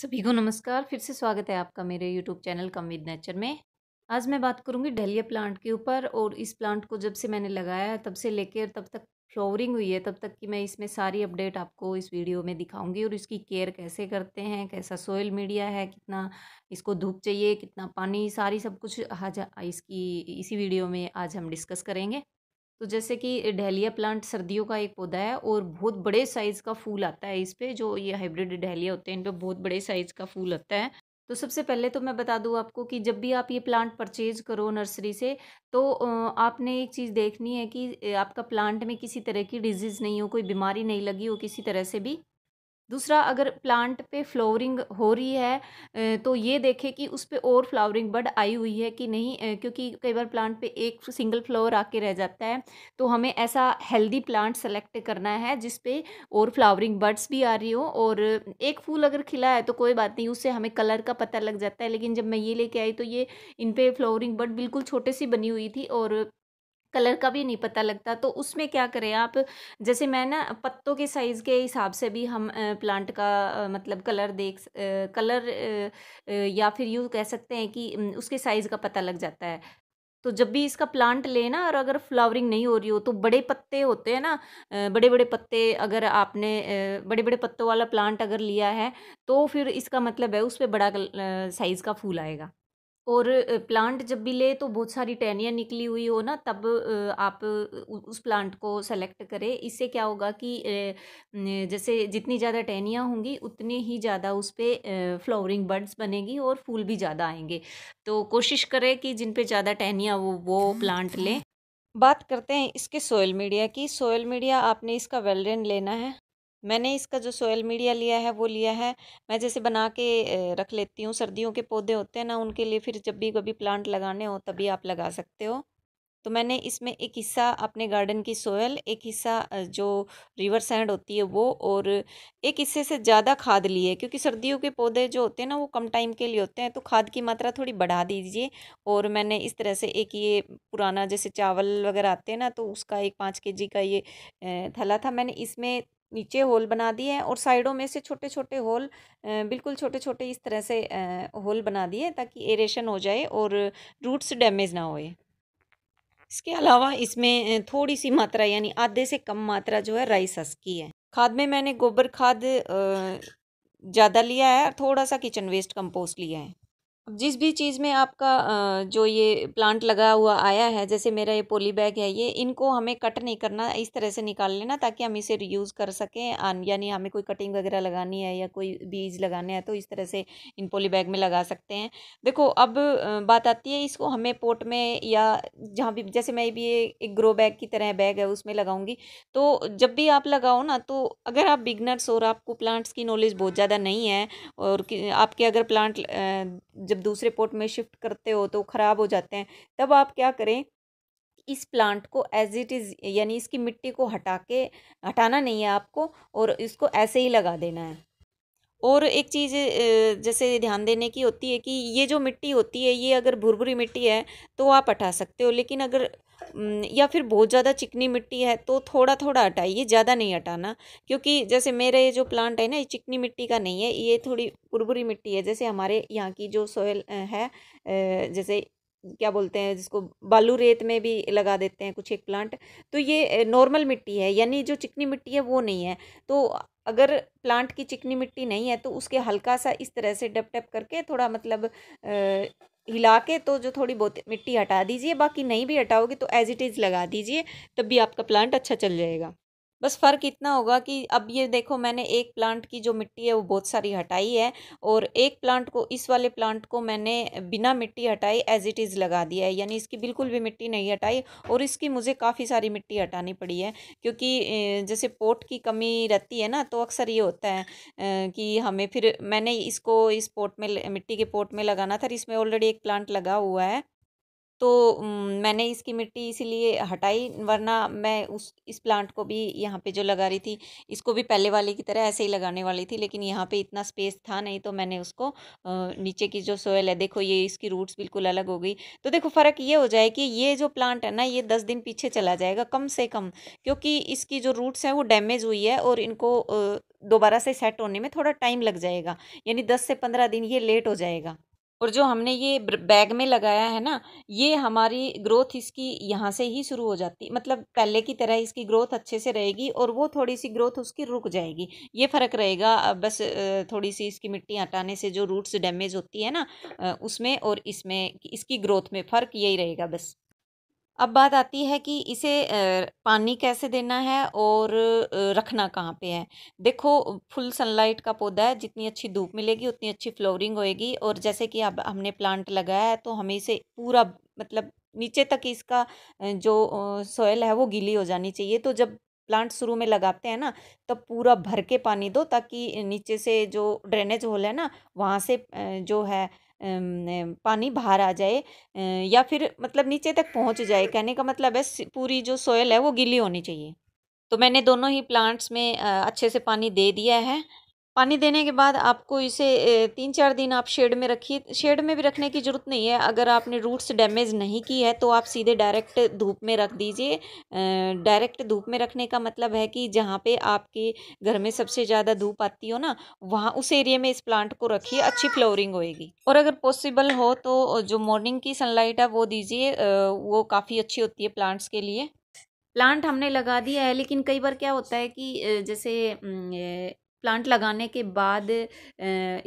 सभी को नमस्कार। फिर से स्वागत है आपका मेरे YouTube channel come with nature में। आज मैं बात करूंगी डहेलिया प्लांट के ऊपर। और इस प्लांट को जब से मैंने लगाया है तब से लेकर तब तक फ्लावरिंग हुई है तब तक की मैं इसमें सारी अपडेट आपको इस वीडियो में दिखाऊंगी। और इसकी केयर कैसे करते हैं, कैसा सोयल मीडिया है, कितना इसको धूप चाहिए, कितना पानी, सारी सब कुछ आज इसकी इसी वीडियो में आज हम डिस्कस करेंगे। तो जैसे कि डहेलिया प्लांट सर्दियों का एक पौधा है और बहुत बड़े साइज़ का फूल आता है इस पे। जो ये हाइब्रिड डहेलिया होते हैं इन पे बहुत बड़े साइज़ का फूल आता है। तो सबसे पहले तो मैं बता दूं आपको कि जब भी आप ये प्लांट परचेज करो नर्सरी से, तो आपने एक चीज़ देखनी है कि आपका प्लांट में किसी तरह की डिजीज़ नहीं हो, कोई बीमारी नहीं लगी हो किसी तरह से भी। दूसरा, अगर प्लांट पे फ्लावरिंग हो रही है तो ये देखें कि उस पे और फ्लावरिंग बड आई हुई है कि नहीं, क्योंकि कई बार प्लांट पे एक सिंगल फ्लावर आके रह जाता है। तो हमें ऐसा हेल्दी प्लांट सेलेक्ट करना है जिस पे और फ्लावरिंग बड्स भी आ रही हो। और एक फूल अगर खिला है तो कोई बात नहीं, उससे हमें कलर का पता लग जाता है। लेकिन जब मैं ये लेके आई तो ये इन पे फ्लावरिंग बड बिल्कुल छोटे सी बनी हुई थी और कलर का भी नहीं पता लगता। तो उसमें क्या करें आप, जैसे मैं ना पत्तों के साइज़ के हिसाब से भी हम प्लांट का मतलब कलर कलर या फिर यूँ कह सकते हैं कि उसके साइज़ का पता लग जाता है। तो जब भी इसका प्लांट लें ना, और अगर फ्लावरिंग नहीं हो रही हो तो बड़े पत्ते होते हैं ना, बड़े-बड़े पत्ते, अगर आपने बड़े-बड़े पत्तों वाला प्लांट अगर लिया है तो फिर इसका मतलब है उस पे बड़ा साइज़ का फूल आएगा। और प्लांट जब भी ले तो बहुत सारी टहनियाँ निकली हुई हो ना, तब आप उस प्लांट को सेलेक्ट करें। इससे क्या होगा कि जैसे जितनी ज़्यादा टहनियाँ होंगी उतनी ही ज़्यादा उस पे फ्लावरिंग बड्स बनेगी और फूल भी ज़्यादा आएंगे। तो कोशिश करें कि जिन पे ज़्यादा टहनियाँ वो प्लांट लें। बात करते हैं इसके सोयल मीडिया की। सोयल मीडिया आपने इसका वेलडेन लेना है। मैंने इसका जो सोयल मीडिया लिया है वो लिया है, मैं जैसे बना के रख लेती हूँ। सर्दियों के पौधे होते हैं ना, उनके लिए फिर जब भी कभी प्लांट लगाने हो तभी आप लगा सकते हो। तो मैंने इसमें एक हिस्सा अपने गार्डन की सोयल, एक हिस्सा जो रिवर सैंड होती है वो, और एक हिस्से से ज़्यादा खाद ली है। क्योंकि सर्दियों के पौधे जो होते हैं ना वो कम टाइम के लिए होते हैं, तो खाद की मात्रा थोड़ी बढ़ा दीजिए। और मैंने इस तरह से एक ये पुराना जैसे चावल वगैरह आते हैं ना, तो उसका एक 5 kg का ये थैला था। मैंने इसमें नीचे होल बना दिए हैं और साइडों में से छोटे छोटे होल, बिल्कुल छोटे छोटे इस तरह से होल बना दिए ताकि एरेशन हो जाए और रूट्स डैमेज ना होए। इसके अलावा इसमें थोड़ी सी मात्रा यानी आधे से कम मात्रा जो है राइस हस्क की है। खाद में मैंने गोबर खाद ज़्यादा लिया है और थोड़ा सा किचन वेस्ट कंपोस्ट लिया है। अब जिस भी चीज़ में आपका जो ये प्लांट लगा हुआ आया है, जैसे मेरा ये पॉली बैग है, ये इनको हमें कट नहीं करना, इस तरह से निकाल लेना ताकि हम इसे रीयूज़ कर सकें। यानी हमें कोई कटिंग वगैरह लगानी है या कोई बीज लगाने हैं तो इस तरह से इन पॉली बैग में लगा सकते हैं। देखो अब बात आती है, इसको हमें पोट में या जहाँ भी, जैसे मैं भी ये एक ग्रो बैग की तरह बैग है उसमें लगाऊंगी। तो जब भी आप लगाओ ना, तो अगर आप बिगनर्स और आपको प्लांट्स की नॉलेज बहुत ज़्यादा नहीं है और आपके अगर प्लांट जब दूसरे पॉट में शिफ्ट करते हो तो ख़राब हो जाते हैं, तब आप क्या करें, इस प्लांट को एज इट इज़ यानी इसकी मिट्टी को हटाना नहीं है आपको, और इसको ऐसे ही लगा देना है। और एक चीज़ जैसे ध्यान देने की होती है कि ये जो मिट्टी होती है, ये अगर भुरभुरी मिट्टी है तो आप हटा सकते हो। लेकिन अगर या फिर बहुत ज़्यादा चिकनी मिट्टी है तो थोड़ा थोड़ा हटाइए, ज़्यादा नहीं हटाना। क्योंकि जैसे मेरा ये जो प्लांट है ना, ये चिकनी मिट्टी का नहीं है, ये थोड़ी भुरभुरी मिट्टी है। जैसे हमारे यहाँ की जो सोयल है, जैसे क्या बोलते हैं जिसको, बालू रेत में भी लगा देते हैं कुछ एक प्लांट। तो ये नॉर्मल मिट्टी है, यानी जो चिकनी मिट्टी है वो नहीं है। तो अगर प्लांट की चिकनी मिट्टी नहीं है तो उसके हल्का सा इस तरह से डप डप करके थोड़ा मतलब हिला के, तो जो थोड़ी बहुत मिट्टी हटा दीजिए। बाकी नहीं भी हटाओगे तो एज इट इज़ लगा दीजिए, तब भी आपका प्लांट अच्छा चल जाएगा। बस फ़र्क इतना होगा कि अब ये देखो, मैंने एक प्लांट की जो मिट्टी है वो बहुत सारी हटाई है, और एक प्लांट को, इस वाले प्लांट को मैंने बिना मिट्टी हटाई एज इट इज़ लगा दिया है, यानी इसकी बिल्कुल भी मिट्टी नहीं हटाई। और इसकी मुझे काफ़ी सारी मिट्टी हटानी पड़ी है, क्योंकि जैसे पोट की कमी रहती है ना, तो अक्सर ये होता है कि हमें, फिर मैंने इसको इस पोट में, मिट्टी के पोट में लगाना था, इसमें ऑलरेडी एक प्लांट लगा हुआ है। तो मैंने इसकी मिट्टी इसीलिए हटाई, वरना मैं उस इस प्लांट को भी यहाँ पे जो लगा रही थी, इसको भी पहले वाले की तरह ऐसे ही लगाने वाली थी। लेकिन यहाँ पे इतना स्पेस था नहीं, तो मैंने उसको नीचे की जो सोयल है, देखो ये इसकी रूट्स बिल्कुल अलग हो गई। तो देखो फ़र्क ये हो जाए कि ये जो प्लांट है ना, ये 10 दिन पीछे चला जाएगा कम से कम, क्योंकि इसकी जो रूट्स हैं वो डैमेज हुई है और इनको दोबारा से सेट होने में थोड़ा टाइम लग जाएगा, यानी 10 से 15 दिन ये लेट हो जाएगा। और जो हमने ये बैग में लगाया है ना, ये हमारी ग्रोथ इसकी यहाँ से ही शुरू हो जाती, मतलब पहले की तरह इसकी ग्रोथ अच्छे से रहेगी और वो थोड़ी सी ग्रोथ उसकी रुक जाएगी। ये फ़र्क रहेगा बस थोड़ी सी इसकी मिट्टी हटाने से जो रूट्स डैमेज होती है ना उसमें और इसमें, इसकी ग्रोथ में फ़र्क यही रहेगा बस। अब बात आती है कि इसे पानी कैसे देना है और रखना कहाँ पे है। देखो, फुल सनलाइट का पौधा है, जितनी अच्छी धूप मिलेगी उतनी अच्छी फ्लावरिंग होएगी। और जैसे कि अब हमने प्लांट लगाया है तो हमें इसे पूरा, मतलब नीचे तक इसका जो सॉइल है वो गीली हो जानी चाहिए। तो जब प्लांट शुरू में लगाते हैं ना, तब पूरा भर के पानी दो, ताकि नीचे से जो ड्रेनेज होल है ना, वहाँ से जो है पानी बाहर आ जाए, या फिर मतलब नीचे तक पहुंच जाए। कहने का मतलब है पूरी जो सोयल है वो गीली होनी चाहिए। तो मैंने दोनों ही प्लांट्स में अच्छे से पानी दे दिया है। पानी देने के बाद आपको इसे 3-4 दिन आप शेड में रखिए। शेड में भी रखने की ज़रूरत नहीं है, अगर आपने रूट्स डैमेज नहीं की है तो आप सीधे डायरेक्ट धूप में रख दीजिए। डायरेक्ट धूप में रखने का मतलब है कि जहाँ पे आपके घर में सबसे ज़्यादा धूप आती हो ना, वहाँ उस एरिया में इस प्लांट को रखिए, अच्छी फ्लोरिंग होएगी। और अगर पॉसिबल हो तो जो मॉर्निंग की सनलाइट है वो दीजिए, वो काफ़ी अच्छी होती है प्लांट्स के लिए। प्लांट हमने लगा दिया है, लेकिन कई बार क्या होता है कि जैसे प्लांट लगाने के बाद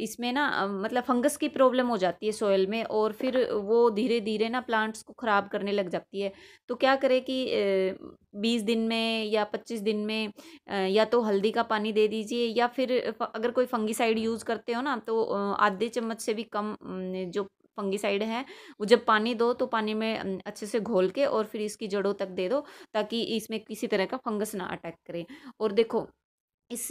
इसमें ना मतलब फंगस की प्रॉब्लम हो जाती है सॉइल में, और फिर वो धीरे धीरे ना प्लांट्स को ख़राब करने लग जाती है। तो क्या करें कि 20 दिन में या 25 दिन में या तो हल्दी का पानी दे दीजिए, या फिर अगर कोई फंगीसाइड यूज़ करते हो ना तो आधे चम्मच से भी कम जो फंगीसाइड है वो जब पानी दो तो पानी में अच्छे से घोल के और फिर इसकी जड़ों तक दे दो, ताकि इसमें किसी तरह का फंगस ना अटैक करे। और देखो, इस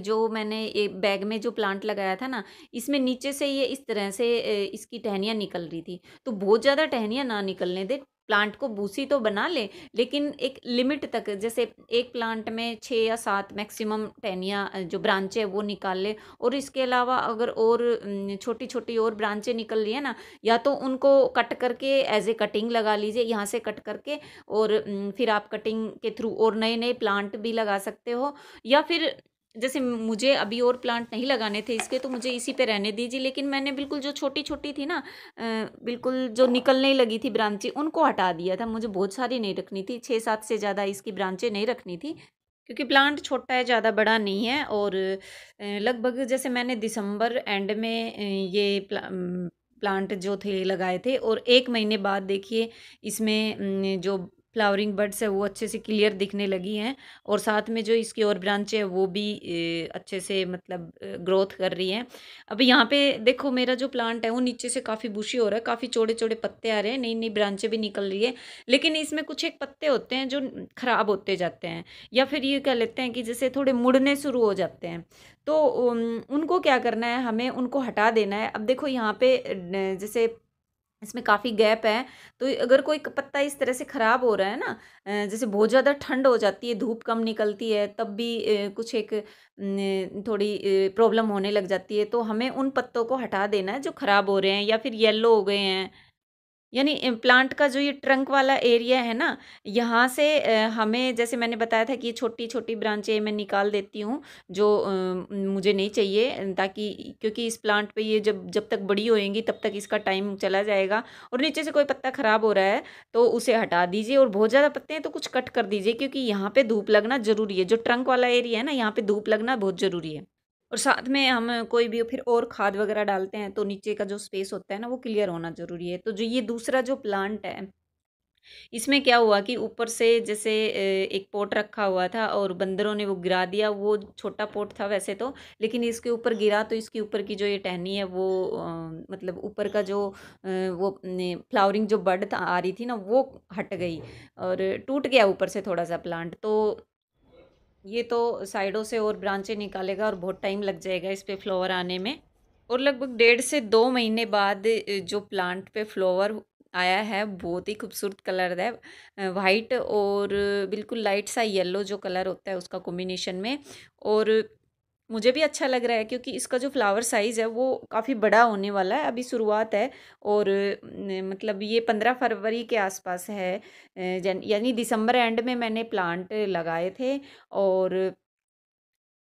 जो मैंने एक बैग में जो प्लांट लगाया था ना, इसमें नीचे से ये इस तरह से इसकी टहनियाँ निकल रही थी। तो बहुत ज़्यादा टहनियाँ ना निकलने दे, प्लांट को बूसी तो बना ले, लेकिन एक लिमिट तक, जैसे एक प्लांट में 6 या 7 मैक्सिमम टहनियाँ जो ब्रांचें हैं वो निकाल ले। और इसके अलावा अगर और छोटी-छोटी और ब्रांचें निकल रही है ना, या तो उनको कट करके एज़ ए कटिंग लगा लीजिए, यहाँ से कट करके, और फिर आप कटिंग के थ्रू और नए-नए प्लांट भी लगा सकते हो। या फिर जैसे मुझे अभी और प्लांट नहीं लगाने थे इसके, तो मुझे इसी पे रहने दीजिए, लेकिन मैंने बिल्कुल जो छोटी-छोटी थी ना बिल्कुल जो निकलने ही लगी थी ब्रांचें, उनको हटा दिया था। मुझे बहुत सारी नहीं रखनी थी, 6-7 से ज़्यादा इसकी ब्रांचें नहीं रखनी थी, क्योंकि प्लांट छोटा है, ज़्यादा बड़ा नहीं है। और लगभग जैसे मैंने दिसंबर एंड में प्लांट जो थे लगाए थे, और 1 महीने बाद देखिए इसमें जो फ्लावरिंग बड्स है वो अच्छे से क्लियर दिखने लगी हैं, और साथ में जो इसकी और ब्रांचें है वो भी अच्छे से मतलब ग्रोथ कर रही हैं। अब यहाँ पे देखो, मेरा जो प्लांट है वो नीचे से काफ़ी बुशी हो रहा है, काफ़ी चौड़े-चौड़े पत्ते आ रहे हैं, नई-नई ब्रांचें भी निकल रही है। लेकिन इसमें कुछ एक पत्ते होते हैं जो खराब होते जाते हैं, या फिर ये कह लेते हैं कि जैसे थोड़े मुड़ने शुरू हो जाते हैं। तो उनको क्या करना है, हमें उनको हटा देना है। अब देखो यहाँ पे जैसे इसमें काफ़ी गैप है, तो अगर कोई पत्ता इस तरह से ख़राब हो रहा है ना, जैसे बहुत ज़्यादा ठंड हो जाती है, धूप कम निकलती है, तब भी कुछ एक थोड़ी प्रॉब्लम होने लग जाती है, तो हमें उन पत्तों को हटा देना है जो ख़राब हो रहे हैं या फिर येलो हो गए हैं। यानी प्लांट का जो ये ट्रंक वाला एरिया है ना, यहाँ से हमें, जैसे मैंने बताया था कि ये छोटी-छोटी ब्रांचें मैं निकाल देती हूँ, जो मुझे नहीं चाहिए, ताकि क्योंकि इस प्लांट पे ये जब जब तक बड़ी होएँगी तब तक इसका टाइम चला जाएगा। और नीचे से कोई पत्ता ख़राब हो रहा है तो उसे हटा दीजिए, और बहुत ज़्यादा पत्ते हैं तो कुछ कट कर दीजिए, क्योंकि यहाँ पे धूप लगना ज़रूरी है। जो ट्रंक वाला एरिया है ना, यहाँ पे धूप लगना बहुत ज़रूरी है। और साथ में हम कोई भी फिर और खाद वगैरह डालते हैं तो नीचे का जो स्पेस होता है ना वो क्लियर होना ज़रूरी है। तो जो ये दूसरा जो प्लांट है, इसमें क्या हुआ कि ऊपर से जैसे एक पॉट रखा हुआ था और बंदरों ने वो गिरा दिया। वो छोटा पॉट था वैसे तो, लेकिन इसके ऊपर गिरा तो इसके ऊपर की जो ये टहनी है वो मतलब ऊपर का जो वो फ्लावरिंग जो बड आ रही थी ना वो हट गई, और टूट गया ऊपर से थोड़ा सा प्लांट। तो ये तो साइडों से और ब्रांचें निकालेगा और बहुत टाइम लग जाएगा इस पे फ्लावर आने में। और लगभग 1.5 से 2 महीने बाद जो प्लांट पे फ्लावर आया है, बहुत ही खूबसूरत कलर है, वाइट और बिल्कुल लाइट सा येलो जो कलर होता है उसका कॉम्बिनेशन में। और मुझे भी अच्छा लग रहा है, क्योंकि इसका जो फ्लावर साइज़ है वो काफ़ी बड़ा होने वाला है, अभी शुरुआत है। और मतलब ये 15 फरवरी के आसपास है, यानी दिसंबर एंड में मैंने प्लांट लगाए थे। और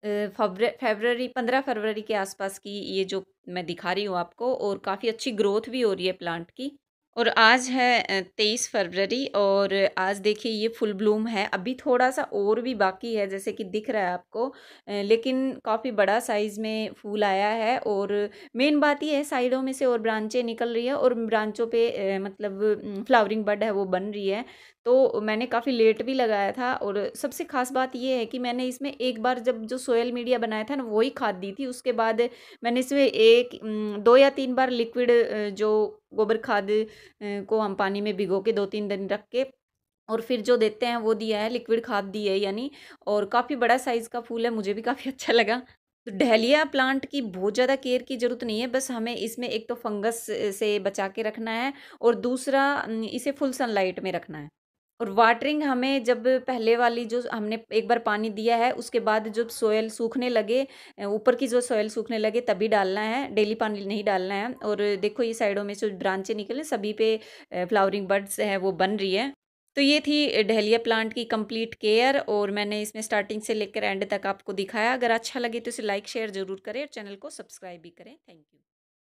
फ़रवरी 15 फरवरी के आसपास की ये जो मैं दिखा रही हूँ आपको, और काफ़ी अच्छी ग्रोथ भी हो रही है प्लांट की। और आज है 23 फरवरी, और आज देखिए ये फुल ब्लूम है। अभी थोड़ा-सा और भी बाकी है जैसे कि दिख रहा है आपको, लेकिन काफ़ी बड़ा साइज़ में फूल आया है। और मेन बात ये है, साइडों में से और ब्रांचें निकल रही है, और ब्रांचों पे मतलब फ्लावरिंग बड है वो बन रही है। तो मैंने काफ़ी लेट भी लगाया था, और सबसे ख़ास बात ये है कि मैंने इसमें एक बार जब जो सोयल मीडिया बनाया था ना, वही खाद दी थी। उसके बाद मैंने इसमें 2 या 3 बार लिक्विड जो गोबर खाद को हम पानी में भिगो के 2-3 दिन रख के और फिर जो देते हैं वो दिया है, लिक्विड खाद दी है यानी। और काफ़ी बड़ा साइज़ का फूल है, मुझे भी काफ़ी अच्छा लगा। तो डहेलिया प्लांट की बहुत ज़्यादा केयर की ज़रूरत नहीं है, बस हमें इसमें एक तो फंगस से बचा के रखना है, और दूसरा इसे फुल सनलाइट में रखना है। और वाटरिंग हमें जब पहले वाली जो हमने एक बार पानी दिया है, उसके बाद जब सोयल सूखने लगे, ऊपर की जो सोयल सूखने लगे तभी डालना है, डेली पानी नहीं डालना है। और देखो ये साइडों में जो ब्रांचें निकले सभी पे फ्लावरिंग बड्स है वो बन रही है। तो ये थी डहेलिया प्लांट की कंप्लीट केयर, और मैंने इसमें स्टार्टिंग से लेकर एंड तक आपको दिखाया। अगर अच्छा लगे तो इसे लाइक शेयर ज़रूर करें, और चैनल को सब्सक्राइब भी करें। Thank you.